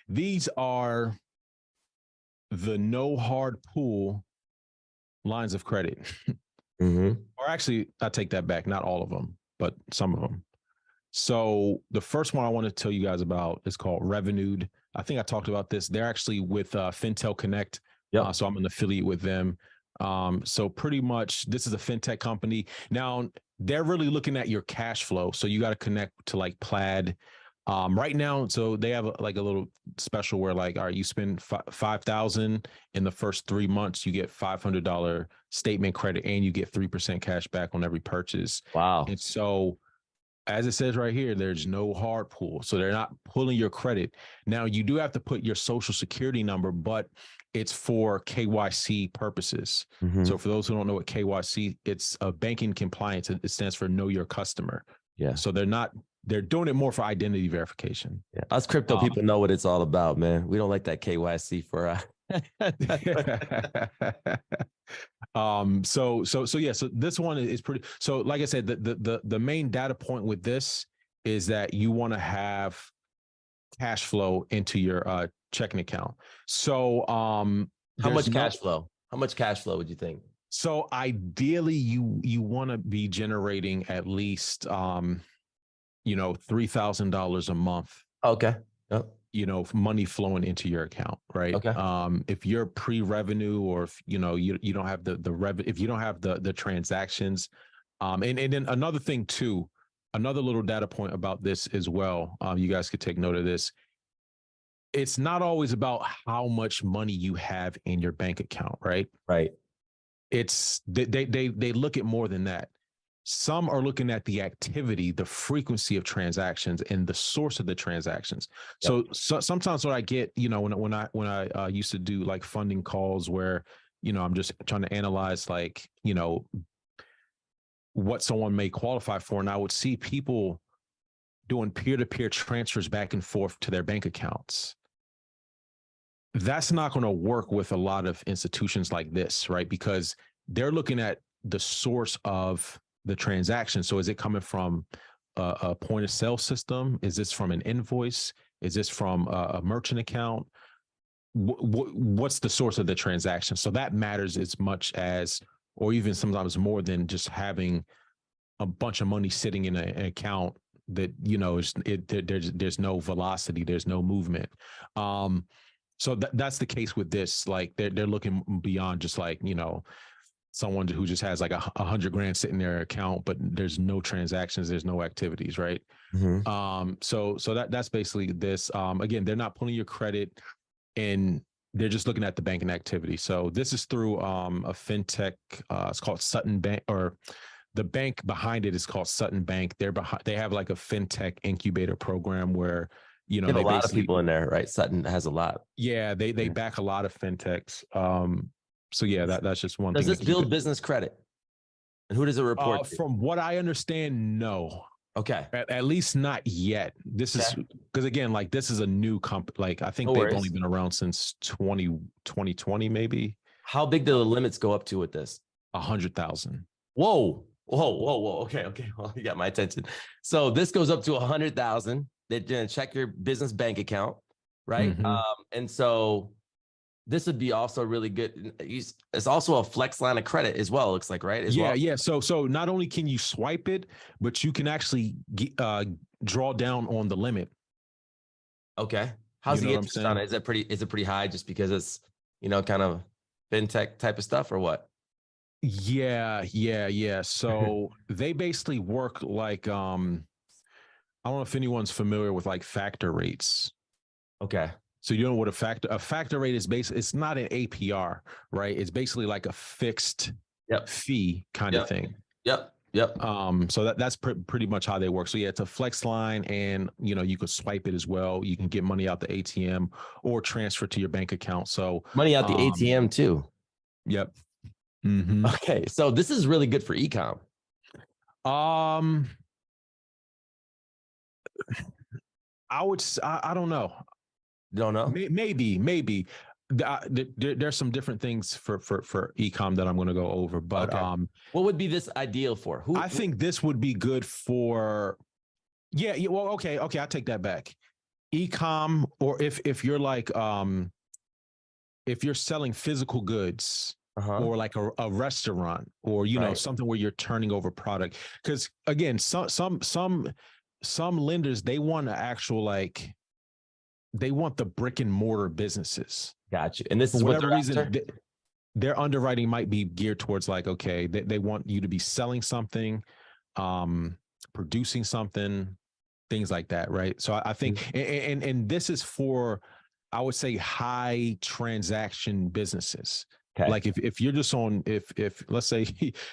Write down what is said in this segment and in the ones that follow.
these are the no hard pull lines of credit. Or actually, I take that back. Not all of them, but some of them. So the first one I want to tell you guys about is called Revenued. I think I talked about this. They're actually with Fintel Connect. So I'm an affiliate with them. So pretty much this is a fintech company. Now they're really looking at your cash flow. So you got to connect to like Plaid. Right now, so they have like a little special where like, all right, you spend $5,000 in the first 3 months, you get $500 statement credit and you get 3% cash back on every purchase. Wow. And so as it says right here, there's no hard pull. So they're not pulling your credit. Now you do have to put your social security number, but it's for KYC purposes. So for those who don't know what KYC, it's a banking compliance. It stands for know your customer. Yeah. So they're doing it more for identity verification. Yeah. Us crypto people know what it's all about, man. We don't like that KYC for So this one is pretty. So like I said, the main data point with this is that you want to have cash flow into your checking account. So how much cash flow? How much cash flow would you think? So ideally you want to be generating at least $3,000 a month. Okay. Money flowing into your account, right? Okay. If you're pre-revenue, or if you don't have the revenue, if you don't have the transactions, and then another thing too, another little data point about this as well, you guys could take note of this. It's not always about how much money you have in your bank account, right? Right. It's they look at more than that. Some are looking at the activity, the frequency of transactions, and the source of the transactions. So sometimes what I get, when I used to do like funding calls where, I'm just trying to analyze like, what someone may qualify for, and I would see people doing peer-to-peer transfers back and forth to their bank accounts. That's not going to work with a lot of institutions like this, right? Because they're looking at the source of the transaction. So is it coming from a point of sale system? Is this from an invoice? Is this from a merchant account? What's the source of the transaction? So that matters as much as, or even sometimes more than just having a bunch of money sitting in an account that, there's no velocity, there's no movement. So that's the case with this. Like they're looking beyond just like, someone who just has like $100,000 sitting in their account, but there's no transactions, there's no activities, right? So that's basically this. Again, they're not pulling your credit, and they're just looking at the banking activity. So this is through a fintech. It's called Sutton Bank, or the bank behind it is called Sutton Bank. They have like a fintech incubator program where they have a lot of people in there, right? Sutton has a lot. Yeah, they back a lot of fintechs. So yeah, that's just one thing. Does this build business credit? And who does it report to? From what I understand, no. Okay. At least not yet. This is because again, like this is a new company. Like I think they've only been around since 2020, maybe. How big do the limits go up to with this? 100,000. Whoa. Okay. Well, you got my attention. So this goes up to 100,000. They're gonna check your business bank account, right? And so this would be also really good. It's also a flex line of credit as well, it looks like, right? Yeah. So not only can you swipe it, but you can actually draw down on the limit. Okay. How's the interest on it? Is it pretty high just because it's, kind of fintech type of stuff or what? Yeah. So they basically work like, I don't know if anyone's familiar with like factor rates. Okay. So you know what a factor rate is basically, it's not an APR, right? It's basically like a fixed fee kind of thing. Yep. So that's pretty much how they work. So yeah, it's a flex line, and you could swipe it as well. You can get money out the ATM or transfer to your bank account. So money out the ATM too. Yep. Okay. So this is really good for e-com. I don't know. Don't know. Maybe. There's some different things for e-com that I'm going to go over, but what would be this ideal for? I think this would be good for. Yeah. Well, okay. I take that back. e-com, or if you're like if you're selling physical goods, or like a restaurant, or something where you're turning over product. Because again, some lenders, they want to actual like they want the brick and mortar businesses. Gotcha. And this For is what whatever they're reason, after? their underwriting might be geared towards like, okay, they want you to be selling something, producing something, things like that, right? So I think, and this is for, I would say, high transaction businesses. Okay. Like if you're just on, if let's say,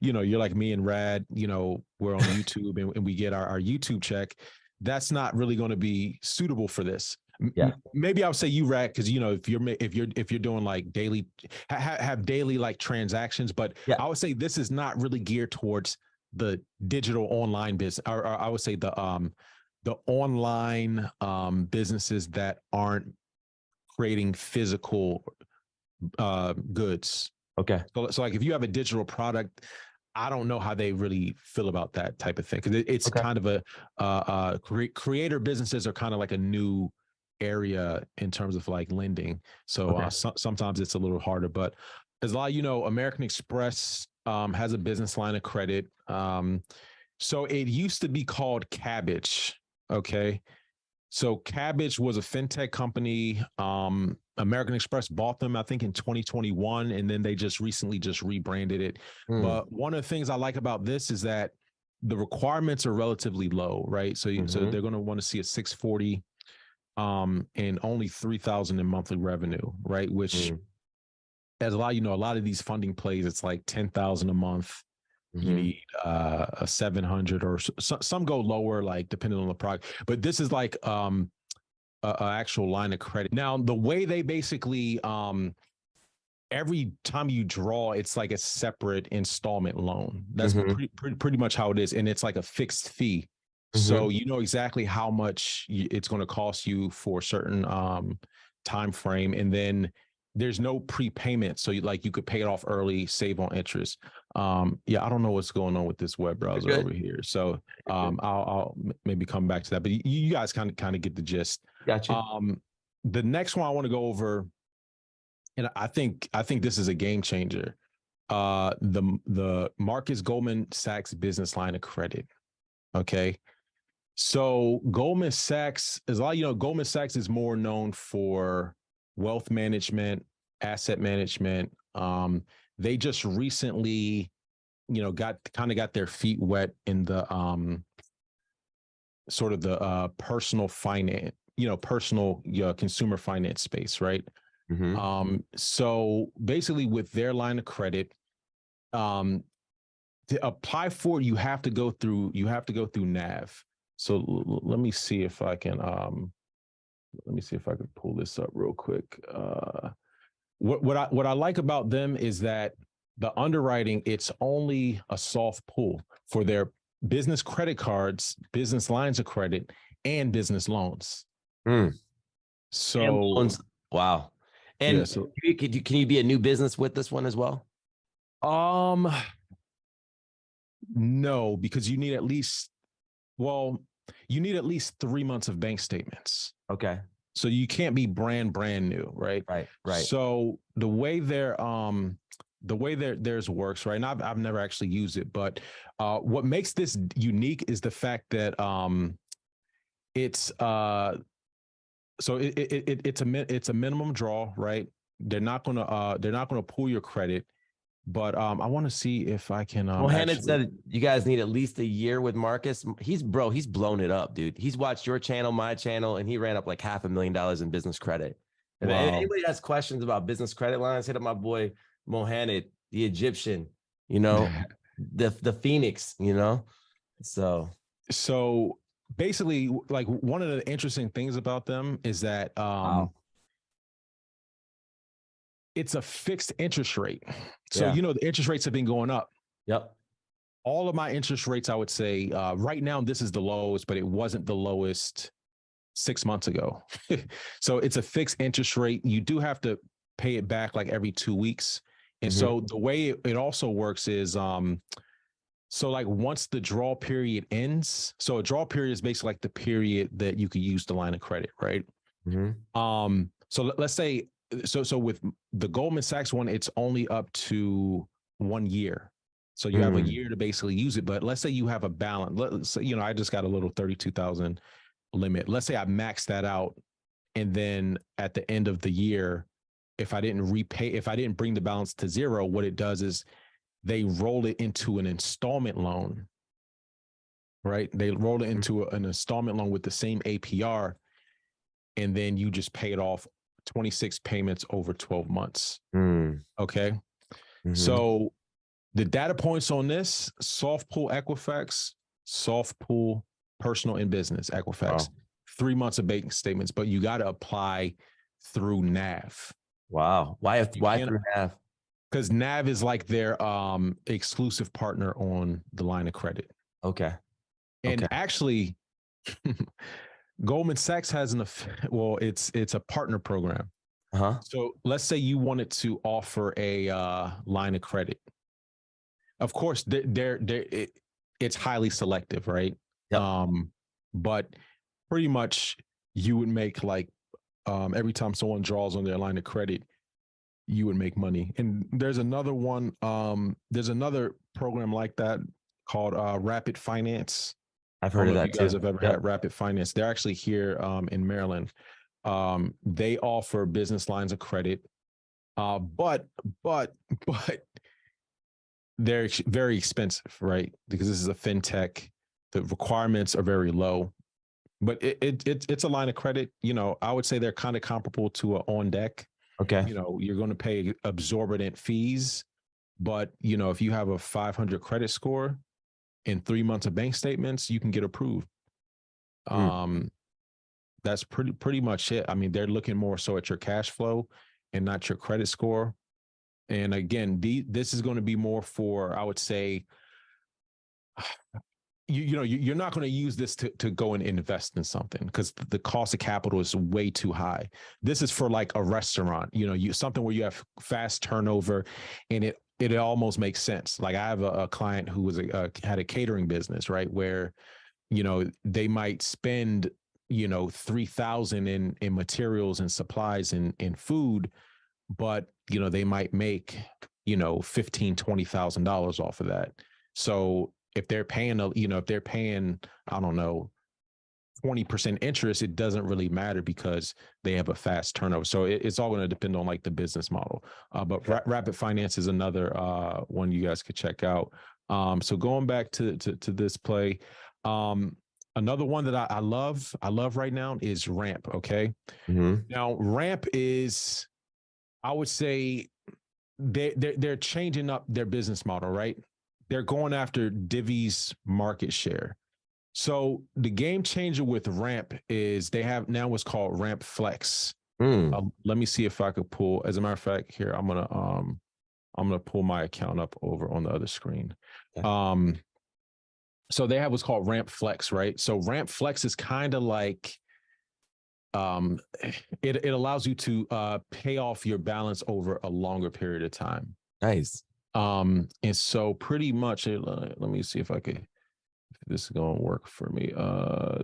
you're like me and Rad, we're on YouTube and we get our YouTube check, that's not really going to be suitable for this. Yeah. Maybe I would say you, Rad, because if you're doing like daily, have daily like transactions, but I would say this is not really geared towards the digital online business, or I would say the online businesses that aren't creating physical goods. Okay. So like if you have a digital product, I don't know how they really feel about that type of thing, because it's kind of a creator businesses are kind of like a new area in terms of like lending. So sometimes it's a little harder, but as a lot, American Express has a business line of credit. So it used to be called Cabbage. Okay. So Cabbage was a fintech company. American Express bought them, I think, in 2021, and then they just recently just rebranded it. But one of the things I like about this is that the requirements are relatively low, right? So so they're going to want to see a 640 and only 3,000 in monthly revenue, right? Which, as a lot of these funding plays, it's like 10,000 a month. You need a 700, or some go lower, like depending on the product. But this is like a actual line of credit. Now, the way they basically every time you draw, it's like a separate installment loan. That's pretty much how it is, and it's like a fixed fee. So you know exactly how much it's going to cost you for a certain time frame, and then there's no prepayment. So you could pay it off early, save on interest. I don't know what's going on with this web browser over here. So I'll maybe come back to that. But you guys kind of get the gist. Gotcha. The next one I want to go over, and I think this is a game changer. The Marcus Goldman Sachs business line of credit. Okay. So Goldman Sachs, as a lot, Goldman Sachs is more known for wealth management, asset management. They just recently, got their feet wet in the sort of the personal finance, consumer finance space, right? So basically, with their line of credit, to apply for it, you have to go through NAV. So let me see if I can pull this up real quick. What I like about them is that the underwriting, it's only a soft pull for their business credit cards, business lines of credit, and business loans. So and loans. Wow. And can you be a new business with this one as well? No, because you need at least 3 months of bank statements. Okay. So you can't be brand new, right? Right. So the way theirs works, right? And I've never actually used it, but what makes this unique is the fact that it's it's a minimum draw, right? They're not gonna pull your credit, but I want to see if I can. Mohanad said you guys need at least a year with Marcus. He's blown it up, dude. He's watched your channel, my channel, and he ran up like $500,000 in business credit. And if anybody has questions about business credit lines, hit up my boy Mohanad, the Egyptian, the Phoenix, So basically, like, one of the interesting things about them is that it's a fixed interest rate. So, the interest rates have been going up. Yep. All of my interest rates, I would say right now, this is the lowest, but it wasn't the lowest 6 months ago. So it's a fixed interest rate. You do have to pay it back like every 2 weeks. And so the way it also works is So like once the draw period ends, so a draw period is basically like the period that you could use the line of credit, right? So let's say, so with the Goldman Sachs one, it's only up to 1 year. So you have a year to basically use it. But let's say you have a balance. Let's say, I just got a little 32,000 limit. Let's say I maxed that out. And then at the end of the year, if I didn't bring the balance to zero, what it does is they roll it into an installment loan, right? They roll it into an installment loan with the same APR. And then you just pay it off 26 payments over 12 months. Okay. So the data points on this: soft pull Equifax, soft pull personal and business Equifax, 3 months of bank statements, but you got to apply through NAV. Wow. Why through NAV? Because NAV is like their exclusive partner on the line of credit. Okay. And actually, Goldman Sachs has it's a partner program. So let's say you wanted to offer a line of credit. Of course, it's highly selective, right? Yep. But pretty much you would make like every time someone draws on their line of credit, you would make money. And there's another one. There's another program like that called Rapid Finance. I've heard of that too. You guys have ever Yep. had Rapid Finance? They're actually here in Maryland. They offer business lines of credit, but they're very expensive, right? Because this is a fintech. The requirements are very low, but it's a line of credit. I would say they're kind of comparable to an on deck. Okay. You're going to pay exorbitant fees, but if you have a 500 credit score in 3 months of bank statements, you can get approved. That's pretty much it. I mean, they're looking more so at your cash flow and not your credit score. And again, this is going to be more for, I would say, you're not going to use this to go and invest in something because the cost of capital is way too high. This is for like a restaurant, something where you have fast turnover, and it almost makes sense. Like I have a client who had a catering business, right, where they might spend 3,000 in materials and supplies and in food, but they might make $15,000-$20,000 off of that. So if they're paying I don't know 20% interest, it doesn't really matter because they have a fast turnover. So it's all going to depend on like the business model. But Rapid Finance is another one you guys could check out. So going back to this play, another one that I love right now is Ramp. Okay. Now Ramp is, I would say, they're changing up their business model, right? They're going after Divvy's market share. So the game changer with Ramp is they have now what's called Ramp Flex. Let me see if I could pull. As a matter of fact, here I'm gonna pull my account up over on the other screen. Okay. So they have what's called Ramp Flex, right? So Ramp Flex is kind of like it allows you to pay off your balance over a longer period of time. Nice. And so pretty much, let me see if this is going to work for me. All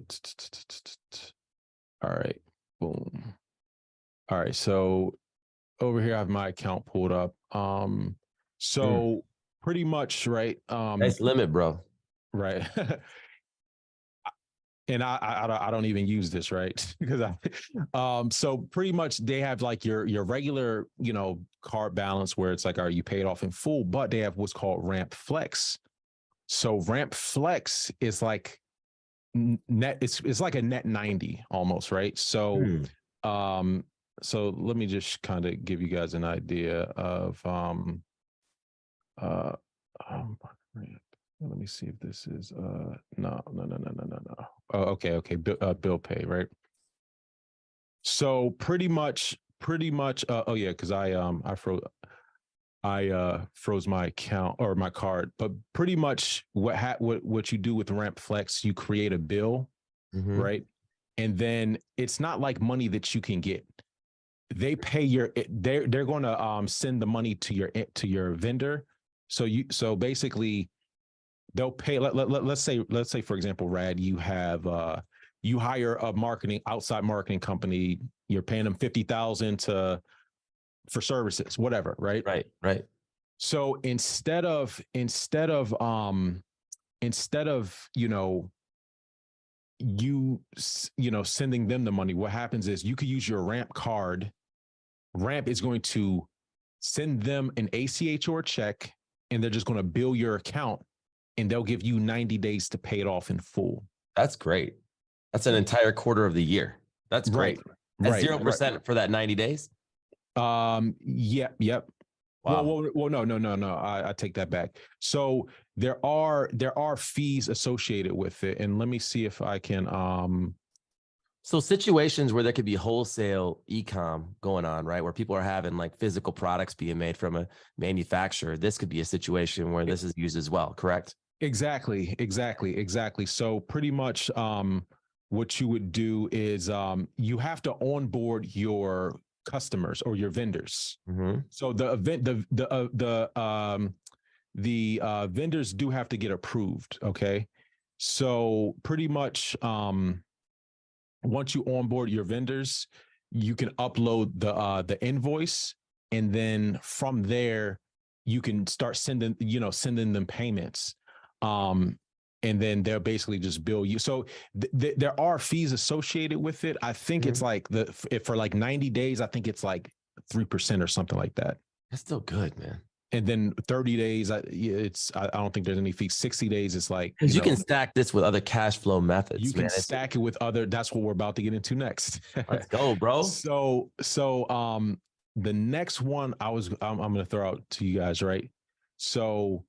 right, boom. All right, so over here I have my account pulled up. So pretty much, right? Nice limit, bro. Right. And I don't even use this, right? Because so pretty much they have like your regular card balance where it's like, are you paid off in full? But they have what's called Ramp Flex. So Ramp Flex is like net. It's like a net 90 almost, right? So so let me just kind of give you guys an idea of let me see if this is no. Oh, okay. Bill pay, right? So pretty much oh yeah, because I froze my account or my card. But pretty much what you do with Ramp Flex, you create a bill, right? And then it's not like money that you can get. They pay they're going to send the money to your vendor. So basically they'll pay. Let's say for example, Rad, you have you hire a outside marketing company. You're paying them 50,000 for services, whatever, right? Right. So instead of sending them the money, what happens is you could use your Ramp card. Ramp is going to send them an ACH or a check, and they're just going to bill your account, and they'll give you 90 days to pay it off in full. That's great. That's an entire quarter of the year. That's great. At 0% for that 90 days. Yep. Wow. Well, no. I take that back. So there are fees associated with it, and let me see if I can. So situations where there could be wholesale e-com going on, right? Where people are having like physical products being made from a manufacturer. This could be a situation where this is used as well, correct? Exactly. So pretty much, what you would do is you have to onboard your customers or your vendors. Mm-hmm. So the vendors do have to get approved. Okay. So pretty much, once you onboard your vendors, you can upload the invoice, and then from there you can start sending them payments. And then they'll basically just bill you. So there are fees associated with it. I think it's like for like 90 days, I think it's like 3% or something like that. That's still good, man. And then 30 days, I don't think there's any fees. 60 days, it's like, because you can stack this with other cash flow methods. You can stack it with other. That's what we're about to get into next. Let's go, bro. So the next one I'm going to throw out to you guys, right? So